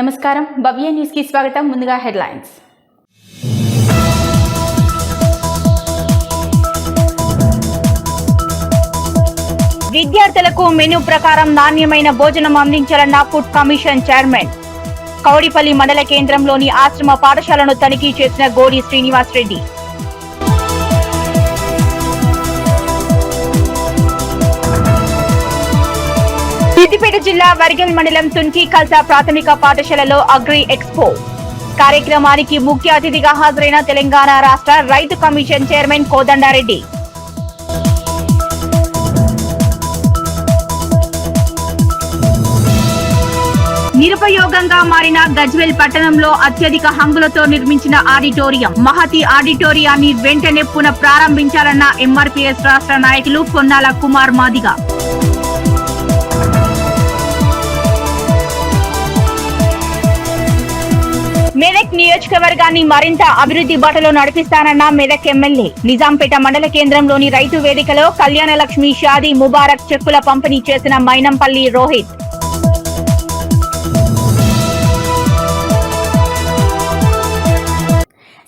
నమస్కారం భవ్య న్యూస్ కి స్వాగతం. ముందుగా హెడ్లైన్స్. విద్యార్థులకు మెనూ ప్రకారం నాణ్యమైన భోజనం అందించాలన్న ఫుడ్ కమిషన్ చైర్మన్. కౌడిపల్లి మండల కేంద్రంలోని ఆశ్రమ పాఠశాలను తనిఖీ చేసిన గోడి శ్రీనివాస్ రెడ్డి. సిద్దిపేట జిల్లా వర్గల్ మండలం తున్కి కల్సా ప్రాథమిక పాఠశాలలో అగ్రి ఎక్స్పో కార్యక్రమానికి ముఖ్య అతిథిగా హాజరైన తెలంగాణ రాష్ట్ర రైతు కమిషన్ చైర్మన్ కోదండారెడ్డి. నిరుపయోగంగా మారిన గజ్వేల్ పట్టణంలో అత్యధిక హంగులతో నిర్మించిన ఆడిటోరియం మహతి ఆడిటోరియాన్ని వెంటనే పునః ప్రారంభించాలన్న ఎంఆర్పీఎస్ రాష్ట్ర నాయకులు పొన్నాల కుమార్ మాదిగ. మెదక్ నియోజకవర్గాన్ని మరింత అభివృద్ధి బాటలో నడిపిస్తానన్న మెదక్ ఎమ్మెల్యే. నిజాంపేట మండల కేంద్రంలోని రైతు వేదికలో కళ్యాణ లక్ష్మి షాదీ ముబారక్ చెక్కుల పంపిణీ చేసిన మైనంపల్లి రోహిత్.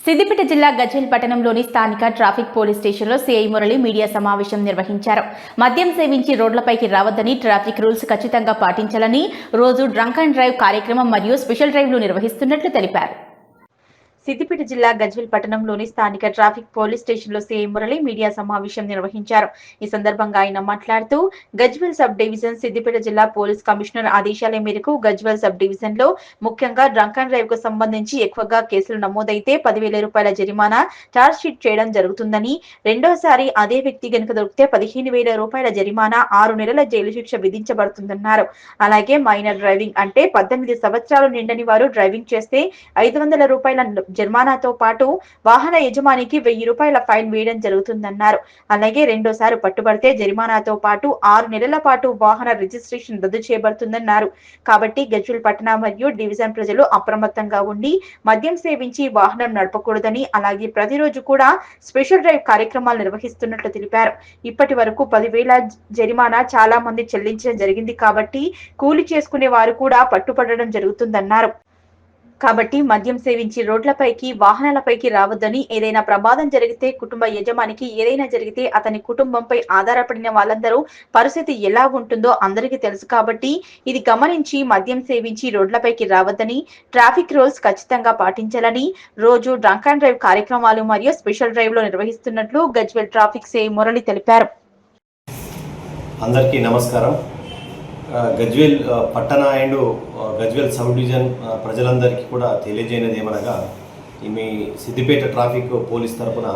సిద్దిపేట జిల్లా గజ్వేల్ పట్టణంలోని స్థానిక ట్రాఫిక్ పోలీస్ స్టేషన్లో సిఐ మురళి మీడియా సమావేశం నిర్వహించారు. మద్యం సేవించి రోడ్లపైకి రావద్దని, ట్రాఫిక్ రూల్స్ ఖచ్చితంగా పాటించాలని, రోజు డ్రంక్ అండ్ డ్రైవ్ కార్యక్రమం మరియు స్పెషల్ డ్రైవ్లు నిర్వహిస్తున్నట్లు తెలిపారు. సిద్దిపేట జిల్లా గజ్వేల్ పట్టణంలోని స్థానిక ట్రాఫిక్ పోలీస్ స్టేషన్లో సిఐ మురళి మీడియా సమావేశం నిర్వహించారు. ఈ సందర్భంగా ఆయన మాట్లాడుతూ, గజ్వేల్ సబ్ డివిజన్ సిద్దిపేట జిల్లా పోలీస్ కమిషనర్ ఆదేశాల మేరకు గజ్వేల్ సబ్ డివిజన్ లో ముఖ్యంగా డ్రంక్ అండ్ డ్రైవ్ కు సంబంధించి ఎక్కువగా కేసులు నమోదైతే 10,000 రూపాయల జరిమానా చార్జ్ షీట్ చేయడం జరుగుతుందని, రెండోసారి అదే వ్యక్తి గనుక దొరికితే 15,000 రూపాయల జరిమానా, 6 నెలల జైలు శిక్ష విధించబడుతుందన్నారు. అలాగే మైనర్ డ్రైవింగ్ అంటే 18 సంవత్సరాలు నిండని వారు డ్రైవింగ్ చేస్తే 500 రూపాయల జరిమానాతో పాటు వాహన యజమానికి 1,000 రూపాయల ఫైన్ వేయడం జరుగుతుందన్నారు. అలాగే రెండోసారి పట్టుబడితే జరిమానాతో పాటు 6 నెలల పాటు వాహన రిజిస్ట్రేషన్ రద్దు చేయబడుతుందన్నారు. కాబట్టి గజ్వేల్ పట్టణ మరియు డివిజన్ ప్రజలు అప్రమత్తంగా ఉండి మద్యం సేవించి వాహనం నడపకూడదని, అలాగే ప్రతిరోజు కూడా స్పెషల్ డ్రైవ్ కార్యక్రమాలు నిర్వహిస్తున్నట్లు తెలిపారు. ఇప్పటి వరకు 10,000 జరిమానా చాలా మంది చెల్లించడం జరిగింది కాబట్టి కూలి చేసుకునే వారు కూడా పట్టుపడడం జరుగుతుందన్నారు. కాబట్టి మద్యం సేవించి రోడ్లపైకి వాహనాలపైకి రావద్దని, ఏదైనా ప్రమాదం జరిగితే, కుటుంబ యజమానికి ఏదైనా జరిగితే అతని కుటుంబంపై ఆధారపడిన వాళ్ళందరూ పరిస్థితి ఎలా ఉంటుందో అందరికీ తెలుసు. కాబట్టి ఇది గమనించి మద్యం సేవించి రోడ్లపైకి రావద్దని, ట్రాఫిక్ రూల్స్ ఖచ్చితంగా పాటించాలని, రోజు డ్రంక్ అండ్ డ్రైవ్ కార్యక్రమాలు మరియు స్పెషల్ డ్రైవ్ లో నిర్వహిస్తున్నట్లు గజ్వేల్ ట్రాఫిక్ సిఐ మురళి తెలిపారు. అందరికీ నమస్కారం. గజ్వేల్ పట్టణ అండ్ గజ్వేల్ సబ్ డివిజన్ ప్రజలందరికీ కూడా తెలియజేయనిది ఏమనగా, మీ సిద్దిపేట ట్రాఫిక్ పోలీస్ తరఫున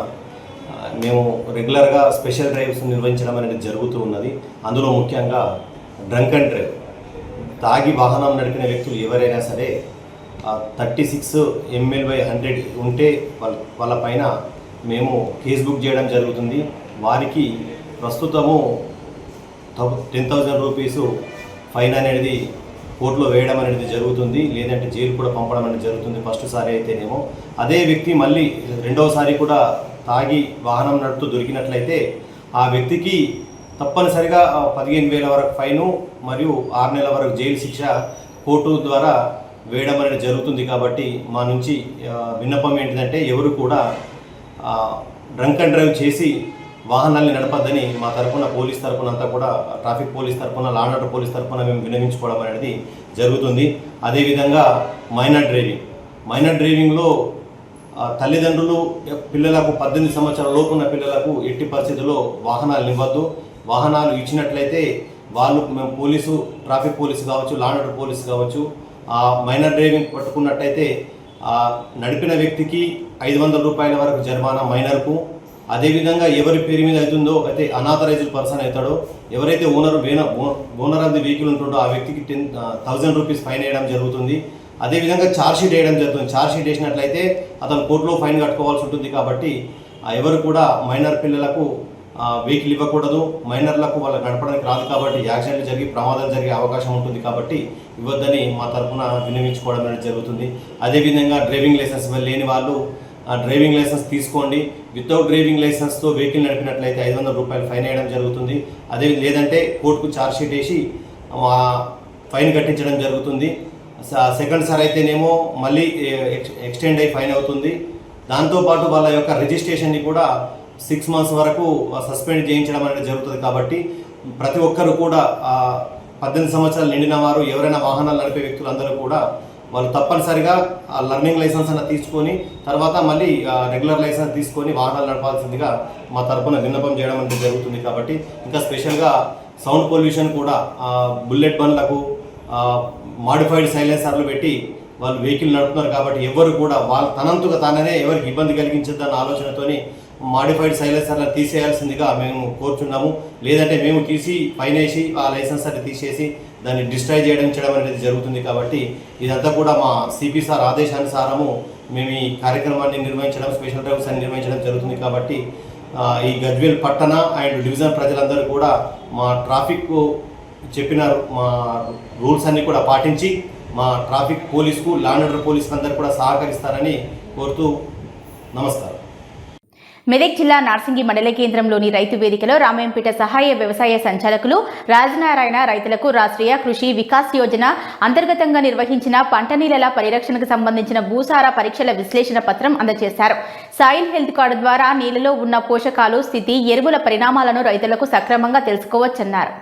మేము రెగ్యులర్గా స్పెషల్ డ్రైవ్స్ నిర్వహించడం అనేది జరుగుతూ ఉన్నది. అందులో ముఖ్యంగా డ్రంక్ అండ్ డ్రైవ్, తాగి వాహనం నడిపిన వ్యక్తులు ఎవరైనా సరే 36 ml/100 ఉంటే వాళ్ళ పైన మేము కేసు బుక్ చేయడం జరుగుతుంది. వారికి ప్రస్తుతము 10,000 రూపీస్ ఫైన్ అనేది కోర్టులో వేయడం అనేది జరుగుతుంది, లేదంటే జైలు కూడా పంపడం అనేది జరుగుతుంది. ఫస్ట్ సారి అయితేనేమో అదే వ్యక్తి మళ్ళీ రెండవసారి కూడా తాగి వాహనం నడుపుతూ దొరికినట్లయితే ఆ వ్యక్తికి తప్పనిసరిగా 15,000 వరకు ఫైను మరియు 6 నెలల వరకు జైలు శిక్ష కోర్టు ద్వారా వేయడం అనేది జరుగుతుంది. కాబట్టి మా నుంచి విన్నపం ఏంటిదంటే, ఎవరు కూడా డ్రంక్ అండ్ డ్రైవ్ చేసి వాహనాల్ని నడపద్దని మా తరఫున పోలీస్ తరఫున అంతా కూడా ట్రాఫిక్ పోలీస్ తరఫున, లా అండ్ ఆర్డర్ పోలీస్ తరఫున మేము విన్నవించుకోవడం అనేది జరుగుతుంది. అదేవిధంగా మైనర్ డ్రైవింగ్లో తల్లిదండ్రులు పిల్లలకు 18 సంవత్సరాల లోపు ఉన్న పిల్లలకు ఎట్టి పరిస్థితుల్లో వాహనాలు ఇవ్వద్దు. వాహనాలు ఇచ్చినట్లయితే వాళ్ళు మేము పోలీసు, ట్రాఫిక్ పోలీసు కావచ్చు, లా అండ్ ఆర్డర్ పోలీసు కావచ్చు, మైనర్ డ్రైవింగ్ పట్టుకున్నట్టయితే నడిపిన వ్యక్తికి 500 రూపాయల వరకు జరిమానా మైనర్కు. అదేవిధంగా ఎవరి పేరు మీద అవుతుందో అయితే అనాథరైజ్డ్ పర్సన్ అవుతాడో, ఎవరైతే ఓనర్ ఆఫ్ ది వెహికల్ ఉంటుండో ఆ వ్యక్తికి 10,000 రూపీస్ ఫైన్ వేయడం జరుగుతుంది. అదేవిధంగా ఛార్జ్ షీట్ వేయడం జరుగుతుంది. ఛార్జ్ షీట్ వేసినట్లయితే అతను కోర్టులో ఫైన్ కట్టుకోవాల్సి ఉంటుంది. కాబట్టి ఎవరు కూడా మైనర్ పిల్లలకు వెహికల్ ఇవ్వకూడదు. మైనర్లకు వాళ్ళకి నడపడానికి రాదు కాబట్టి యాక్సిడెంట్ జరిగి ప్రమాదం జరిగే అవకాశం ఉంటుంది. కాబట్టి ఇవ్వద్దని మా తరఫున విన్నవించుకోవడం అనేది జరుగుతుంది. అదేవిధంగా డ్రైవింగ్ లైసెన్స్ లేని వాళ్ళు డ్రైవింగ్ లైసెన్స్ తీసుకోండి. వితౌట్ డ్రైవింగ్ లైసెన్స్తో వెహికల్ నడిపినట్లయితే 500 రూపాయలు ఫైన్ వేయడం జరుగుతుంది. అదే లేదంటే కోర్టుకు ఛార్జ్ షీట్ వేసి ఫైన్ కట్టించడం జరుగుతుంది. సెకండ్ సార్ అయితేనేమో మళ్ళీ ఎక్స్టెండ్ అయ్యి ఫైన్ అవుతుంది. దాంతోపాటు వాళ్ళ యొక్క రిజిస్ట్రేషన్ని కూడా 6 months వరకు సస్పెండ్ చేయించడం అనేది జరుగుతుంది. కాబట్టి ప్రతి ఒక్కరు కూడా 18 సంవత్సరాలు నిండిన వారు ఎవరైనా వాహనాలు నడిపే వ్యక్తులందరూ కూడా వాళ్ళు తప్పనిసరిగా లర్నింగ్ లైసెన్స్ అన్న తీసుకొని తర్వాత మళ్ళీ రెగ్యులర్ లైసెన్స్ తీసుకొని వాహనాలు నడపాల్సిందిగా మా తరపున విన్నపం చేయడం అనేది జరుగుతుంది. కాబట్టి ఇంకా స్పెషల్గా సౌండ్ పొల్యూషన్ కూడా బుల్లెట్ బండ్లకు మాడిఫైడ్ సైలెన్సర్లు పెట్టి వాళ్ళు వెహికల్ నడుపుతున్నారు. కాబట్టి ఎవరు కూడా వాళ్ళు తనంతుగా తాననే ఎవరికి ఇబ్బంది కలిగించద్దన్న ఆలోచనతోని మాడిఫైడ్ సైలెన్సర్లను తీసేయాల్సిందిగా మేము కోరుచున్నాము. లేదంటే మేము తీసి ఫైన్ వేసి ఆ లైసెన్స్ అన్ని తీసేసి దాన్ని డిస్ట్రాయ్ చేయడం అనేది జరుగుతుంది. కాబట్టి ఇదంతా కూడా మా సిపి సార్ ఆదేశానుసారము మేము ఈ కార్యక్రమాన్ని నిర్వహించడం, స్పెషల్ డ్రైవ్స్ అని నిర్వహించడం జరుగుతుంది. కాబట్టి ఈ గజ్వేల్ పట్టణ అండ్ డివిజన్ ప్రజలందరూ కూడా మా ట్రాఫిక్ చెప్పిన మా రూల్స్ అన్ని కూడా పాటించి మా ట్రాఫిక్ పోలీసుకు, లా అండ్ ఆర్డర్ పోలీసుకు అందరూ కూడా సహకరిస్తారని కోరుతూ నమస్కారం. మెదక్ జిల్లా నార్సింగి మండల కేంద్రంలోని రైతు వేదికలో రామాయంపేట సహాయ వ్యవసాయ సంచాలకులు రాజనారాయణ రైతులకు రాష్ట్రీయ కృషి వికాస్ యోజన అంతర్గతంగా నిర్వహించిన పంట నీళ్ల పరిరక్షణకు సంబంధించిన భూసార పరీక్షల విశ్లేషణ పత్రం అందజేశారు. సాయిల్ హెల్త్ కార్డు ద్వారా నీళ్లలో ఉన్న పోషకాలు స్థితి, ఎరువుల పరిణామాలను రైతులకు సక్రమంగా తెలుసుకోవచ్చన్నారు.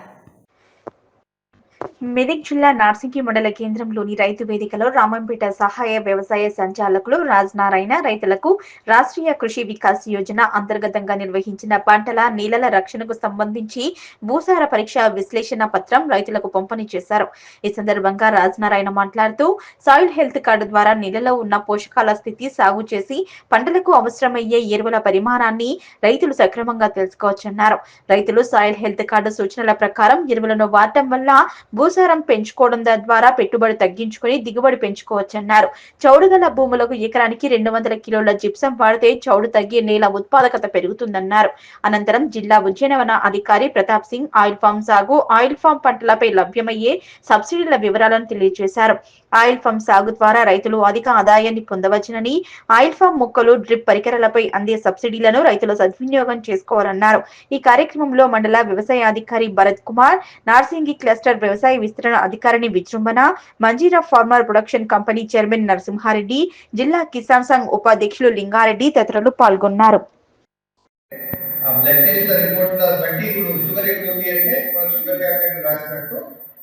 మెదక్ జిల్లా నార్సింగి మండల కేంద్రంలోని రైతు వేదికలో రామంపేట సహాయ వ్యవసాయ సంచాలకులు రాజనారాయణ రైతులకు రాష్ట్రీయ కృషి వికాస్ యోజన అంతర్గతంగా నిర్వహించిన పంటల నీళ్ల రక్షణకు సంబంధించి భూసార పరీక్ష విశ్లేషణ పత్రం రైతులకు పంపిణీ చేశారు. ఈ సందర్భంగా రాజనారాయణ మాట్లాడుతూ సాయిల్ హెల్త్ కార్డు ద్వారా నీళ్లలో ఉన్న పోషకాల స్థితి, సాగు చేసి పంటలకు అవసరమయ్యే ఎరువుల పరిమాణాన్ని రైతులు సక్రమంగా తెలుసుకోవచ్చన్నారు. రైతులు సాయిల్ హెల్త్ కార్డు సూచనల ప్రకారం ఎరువులను వాడటం వల్ల భూసారం పెంచుకోవడం ద్వారా పెట్టుబడి తగ్గించుకుని దిగుబడి పెంచుకోవచ్చన్నారు. చౌడుగల భూములకు ఎకరానికి 200 కిలోల జిప్సం వాడితే చౌడు తగ్గి నేల ఉత్పాదకత పెరుగుతుందన్నారు. అనంతరం జిల్లా ఉద్యానవన అధికారి ప్రతాప్ సింగ్ ఆయిల్ ఫామ్ సాగు, ఆయిల్ ఫామ్ పంటలపై లభ్యమయ్యే సబ్సిడీల వివరాలను తెలియజేశారు. ఆయిల్ ఫామ్ సాగు ద్వారా రైతులు అధిక ఆదాయాన్ని పొందవచ్చునని, ఆయిల్ ఫామ్ మొక్కలు, డ్రిప్ పరికరాలపై అందే సబ్సిడీలను రైతులు సద్వినియోగం చేసుకోవాలన్నారు. ఈ కార్యక్రమంలో మండల వ్యవసాయ అధికారి భరత్ కుమార్, నార్సింగి క్లస్టర్ వ్యవసాయ విస్తరణ అధికారిని విజృంభణ, Manjira farmer production company chairman Narasimhareddy, జిల్లా కిసాన్ సంఘ్ ఉపాధ్యక్షులు లింగారెడ్డి తదితరులు పాల్గొన్నారు.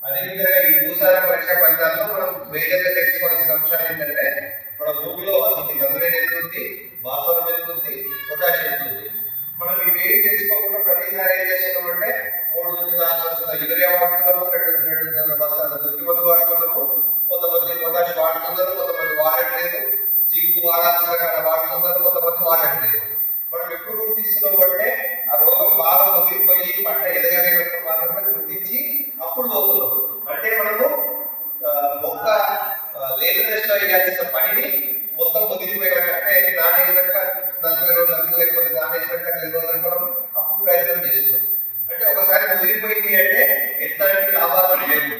అదేవిధంగా ఈ భూసార పరీక్ష ఫలితాల్లో మనం మేజర్గా తెలుసుకోవాల్సిన అంశాలు ఏంటంటే మన భూమిలో అసలు నత్రజని ఎంత ఉంది, భాస్వరం ఎంత ఉంది, పొటాషియం ఎంత ఉంది. మనం ఇవేవి తెలుసుకోకుండా ప్రతిసారి ఏం చేస్తున్నామంటే 3 నుంచి 4 సంవత్సరాలు యూరియా వాడుతున్నాము, 2 బస్తాల దుక్కిమందు వాడుతున్నాము, కొంతమంది పొటాష్ వాడుతున్నారు, కొంతమంది వాడట్లేదు, జింక్ వాడాల్సిన వాడుతున్నారు, కొంతమంది వాడట్లేదు. మనం ఎప్పుడు గుర్తిస్తున్నాము అంటే ఆ రోగం బాగా ముదిరిపోయి పంట ఎదగలేనప్పుడు మాత్రమే గుర్తించి అప్పుడు పోతున్నాం. అంటే మనము మొక్క లేత దశలో వేయాల్సిన పనిని మొత్తం ముదిరిపోయాక, అంటే నాటేసినాక 40 రోజులకు లేకపోతే నాటేసినాక 2 రోజులకు మనం అప్పుడు ప్రయత్నం చేస్తున్నాం. అంటే ఒకసారి ముదిరిపోయింది అంటే ఎట్లాంటి లాభాలు లేవు.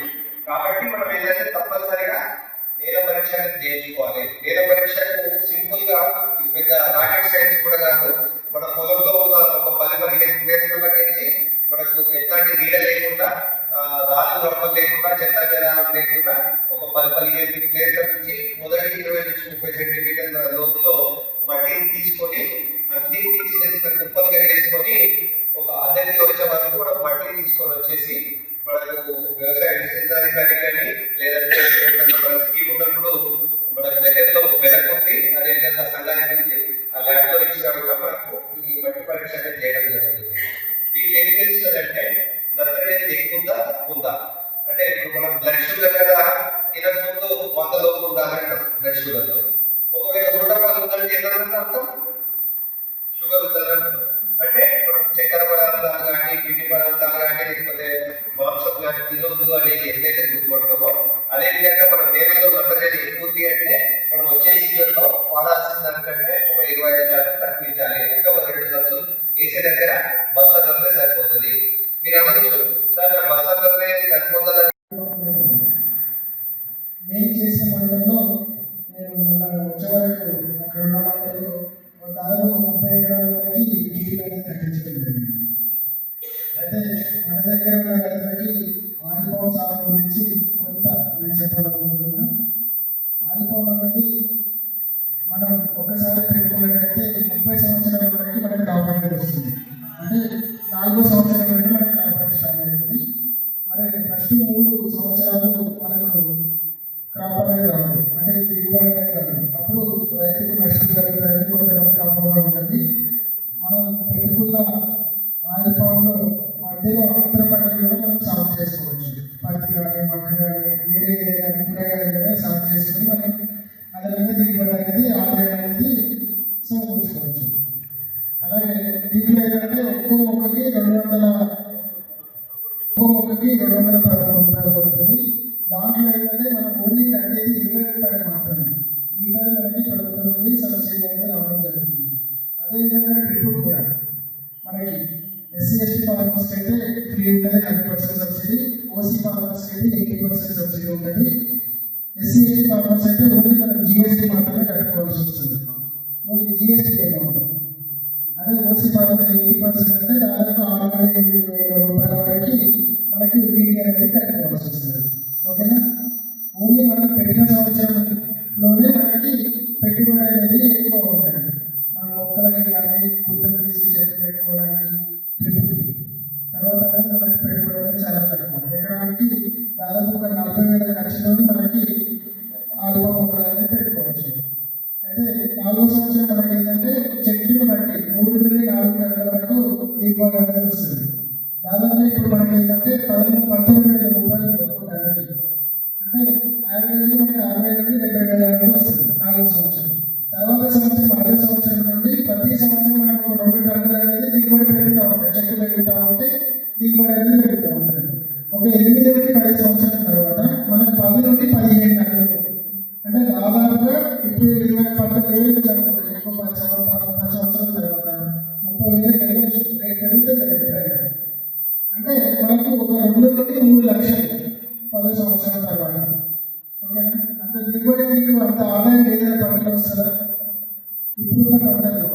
కాబట్టి మనం ఏంటంటే తప్పనిసరిగా నేల పరీక్ష చేయించుకోవాలి. నేల పరీక్షకు సింపుల్ గా పెద్ద రాకెట్ సైన్స్ కూడా కాదు. మన పొలంలో ఉన్న ఒక 10-15 ప్లేసులకి మనకు ఎట్లాంటి నీడ లేకుండా, రాళ్ళు రప్పలు లేకుండా, చెత్త చెదారం లేకుండా ఒక 10-15 ప్లేసుల నుంచి మొదటి 20 నుంచి 30 సెంటీమీటర్ల లోతులో మట్టిని తీసుకొని అన్నింటినీ చిన్న చిన్న కుప్పలుగా వేసుకొని ఒక అద్దెకి వచ్చే వరకు మనం మట్టిని తీసుకొని వచ్చేసి మనకు వ్యవసాయ విస్తృతాధికారి కానీ లేదంటే మన స్కీమ్ ఉన్నప్పుడు మనకు దగ్గరలో వెనక్కుంది, అదేవిధంగా సంఘానికి ఉంది, ఆ ల్యాబ్ లో ఇచ్చినా కూడా మనకు ఈ మట్టి పరీక్ష అనేది చేయడం జరుగుతుంది. దీనికి ఏం తెలుస్తుందంటే నత్రజని ఎక్కువ ఉందా, అంటే ఇప్పుడు మనం బ్లడ్ షుగర్ కదా తినక ముందు 100 లోపు ఉండాలంటాం బ్లడ్ షుగర్ లో. ఒకవేళ 110 ఉందంటే ఏంటంటే అర్థం షుగర్ ఉందని. అంటే మనం చక్కెర పదార్థాలు కానీ, పిండి పదార్థాలు కానీ, లేకపోతే మాంసం కానీ తినొద్దు అనేది ఏదైతే గుర్తుపడతామో, అదేవిధంగా మన నేలలో నత్రజని ఎక్కువ ఉంది అంటే మనం వచ్చే సీజన్లో వాడాల్సిన దానికంటే ఒక 25% తగ్గించాలి. అంటే ఒక 2 సంచులు వేసే దగ్గర బస్తా ధరలే సరిపోతుంది. మీరు అనొచ్చు సార్ నా బస్తా ధరలే సరిపోతుందని. నేను చేసిన మండలంలో నేను మొన్న వచ్చే వరకు అక్కడ ఉన్న మండలంలో దాదాపు 30 ఎకరాల వరకు నీళ్ళు అనేది తగ్గించడం జరిగింది. అయితే మన దగ్గర ఉన్న రైతులకి ఆయిల్ పామ్ సాగు గురించి కొంత నేను చెప్పాలనుకుంటున్నా. అల్పం అనేది మనం ఒకసారి పెట్టుకున్నట్టయితే 30 సంవత్సరాల వరకు మనకి క్రాప్ అనేది వస్తుంది. అంటే 4వ సంవత్సరం నుండి మనకి క్రాప్ అనేది స్టార్ట్ అవుతుంది. మరి ఫస్ట్ 3 సంవత్సరాలు మనకు క్రాప్ అనేది రాదు, అంటే దిగుబడి అనేది రాదు. అప్పుడు రైతుకు నష్టం జరుగుతుంది, కొంతమందికి అపోహ ఉంటుంది. మనం పెట్టుకున్న ఆయిల్ పామ్లో మధ్యలో అంతర పంటలు కూడా మనం సాగు చేసుకోవచ్చు. పత్తి కానీ, మక్క కానీ, వేరే ఏదైనా కూరగాయలు కూడా సాగు చేసుకొని మనం అదనంగా దిగుబడి అనేది ఆదాయం అనేది సమకూర్చుకోవచ్చు. అలాగే దీంట్లో ఏంటంటే ఒక్కో మొక్కకి 213 రూపాయలు పడుతుంది. దాంట్లో ఏంటంటే మనం ఓన్లీ కట్టేది 20 రూపాయలు మాత్రమే, మిగతా మనకి ప్రభుత్వం నుండి సబ్సిడీ అనేది రావడం జరుగుతుంది. అదేవిధంగా డ్రిప్ కూడా మనకి SC/ST ఫార్మర్స్కి అయితే ఫ్రీ ఉంటుంది 100% సబ్సిడీ, OC ఫార్మర్స్కి అయితే 80% సబ్సిడీ ఉంటుంది. SC/ST ఫార్మర్స్ అయితే ఓన్లీ మనం GST మాత్రమే కట్టుకోవాల్సి వస్తుంది, ఓన్లీ GST అమౌంట్. అదే OC ఫార్మర్స్ 80% అంటే దాదాపు 6,8,000 రూపాయల వరకు మనకి వీడి అనేది కట్టుకోవాల్సి వస్తుంది. ఓకేనా? ఓన్లీ మనం పెట్టిన సంవత్సరంలోనే మనకి పెట్టుబడి అనేది ఎక్కువ ఉంటుంది. మన మొక్కలకి కానీ గుంతలు తీసి చెట్లు పెట్టుకోవడానికి డ్రిప్కి, తర్వాత అనేది మనకి పెట్టుబడి అనేది చాలా తక్కువ. ఎకరానికి దాదాపు ఒక 40,000 ఖర్చుతో మనకి ఆల్బమ్ మొక్కలు అనేది పెట్టుకోవచ్చు. అయితే 4వ సంవత్సరం మనకి ఏంటంటే చెట్టును బట్టి 3 నుండి 4 టన్నుల వరకు దిగుబడి అనేది వస్తుంది. దాదాపు ఇప్పుడు మనకి ఏంటంటే 19,000 రూపాయలు ఒక్కొక్కటి, అంటే యావరేజ్ మనకి 60,000 నుండి 70,000 అనేది వస్తుంది 4వ సంవత్సరం. తర్వాత సంవత్సరం 5వ సంవత్సరం నుండి ప్రతి సంవత్సరం మనకు 2 టన్నులు అనేది దిగుబడి పెరుగుతూ ఉంటాయి. చెట్లు పెరుగుతూ ఉంటే దిగుబడి అనేది పెరుగుతూ ఉంటుంది. ఒక 8 నుండి 10 సంవత్సరాల తర్వాత మనకు 10 నుండి 15 టన్నులు, అంటే దాదాపుగా ఇప్పుడు 19,000 అనుకోండి, ఇంకో 10 సంవత్సరాల తర్వాత 30,000 వెళ్ళొచ్చు. రేట్ పెరుగుతుంది ఎప్పుడైనా. అంటే మనకు ఒక 2 నుండి 3 లక్షలు 10 సంవత్సరాల తర్వాత. ఓకేనా? అంత దిగుబడి మీకు అంత ఆదాయం ఏదైనా పంటలు వస్తుందా? ఇప్పుడున్న పంటలు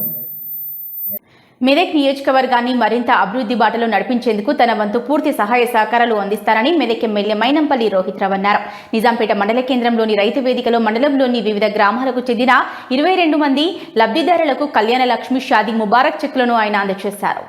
మెదక్ నియోజకవర్గాన్ని మరింత అభివృద్ధి బాటలో నడిపించేందుకు తన వంతు పూర్తి సహాయ సహకారాలు అందిస్తారని మెదక్ ఎమ్మెల్యే మైనంపల్లి రోహిత్ రావు అన్నారు. నిజాంపేట మండల కేంద్రంలోని రైతు వేదికలో మండలంలోని వివిధ గ్రామాలకు చెందిన 22 మంది లబ్ధిదారులకు కళ్యాణ లక్ష్మి షాదీ ముబారక్ చెక్కులను ఆయన అందజేశారు.